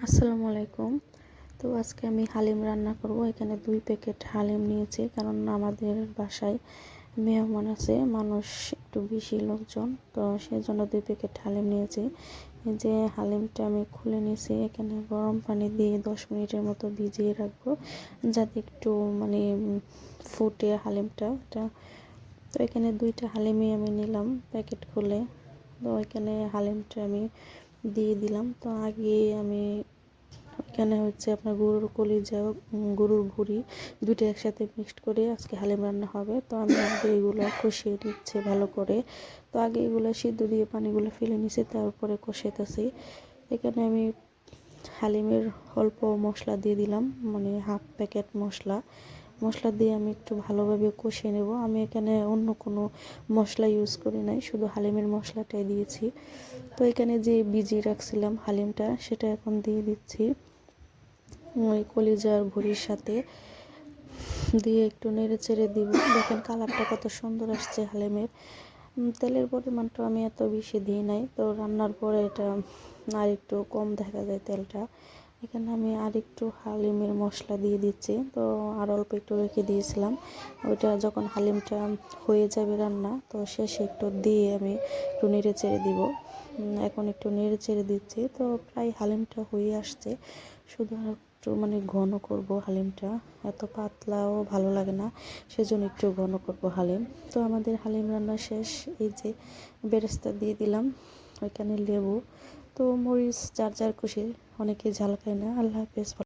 আসসালামু আলাইকুম। তো আজকে আমি হালিম রান্না করব। এখানে 2 প্যাকেট হালিম নিয়েছি, কারণ আমাদের বাসায় মেহমান আছে, মানুষ একটু বেশি লোকজন, তো সেজন্য 2 প্যাকেট হালিম নিয়েছি। এই যে হালিমটা আমি খুলে নিয়েছি, এখানে গরম পানি দিয়ে 10 মিনিটের মতো ভিজিয়ে রাখবো, যাতে একটু ফুটে হালিমটা। তো এখানে 2টা হালিমই আমি নিলাম প্যাকেট খুলে। তো এখানে হালিমটা আমি দিয়ে দিলাম। তো আগে আমি এখানে হচ্ছে আপনার গরুর কলিজা, গরুর ভুঁড়ি, দুটো একসাথে মিক্সড করে আজকে হালিম রান্না হবে। তো আমি আগে এগুলো কষিয়ে নিচ্ছি ভালো করে। তো আগে এগুলো সিদ্ধ দিয়ে পানিগুলো ফেলে নিছি, তারপরে কষাইতেছি। এখানে আমি হালিমের অল্প মশলা দিয়ে দিলাম, মানে হাফ প্যাকেট মশলা দিয়ে আমি একটু ভালোভাবে কষিয়ে নেব। আমি এখানে অন্য কোনো মশলা ইউজ করি নাই, শুধু হালিমের মশলাটাই দিয়েছি। তো এখানে যে ভিজিয়ে রাখছিলাম হালিমটা, সেটা এখন দিয়ে দিচ্ছি ওই কলিজার ভুঁড়ির সাথে, দিয়ে একটু নেড়ে চেড়ে দিব। দেখেন কালারটা কত সুন্দর আসছে হালিমের। তেলের পরিমাণটা আমি এত বেশি দিই নাই, তো রান্নার পরে এটা আর একটু কম দেখা যায় তেলটা। এখানে আমি আর একটু হালিমের মশলা দিয়ে দিচ্ছি, তো আর অল্প একটু রেখে দিয়েছিলাম। ওইটা যখন হালিমটা হয়ে যাবে রান্না, তো শেষে একটু দিয়ে আমি একটু নেড়ে চেড়ে দিব। এখন একটু নেড়ে চেড়ে দিচ্ছি, তো প্রায় হালিমটা হয়ে আসছে। শুধু একটু ঘন করব হালিমটা, এত পাতলাও ভালো লাগে না, সেজন্য একটু ঘন করব হালিম। তো আমাদের হালিম রান্না শেষ। এই যে বেরেস্তা দিয়ে দিলাম, ওইখানে লেবু, তো মরিচ যার যার খুশি, অনেকে ঝাল খায় না। আল্লাহ হাফেজ।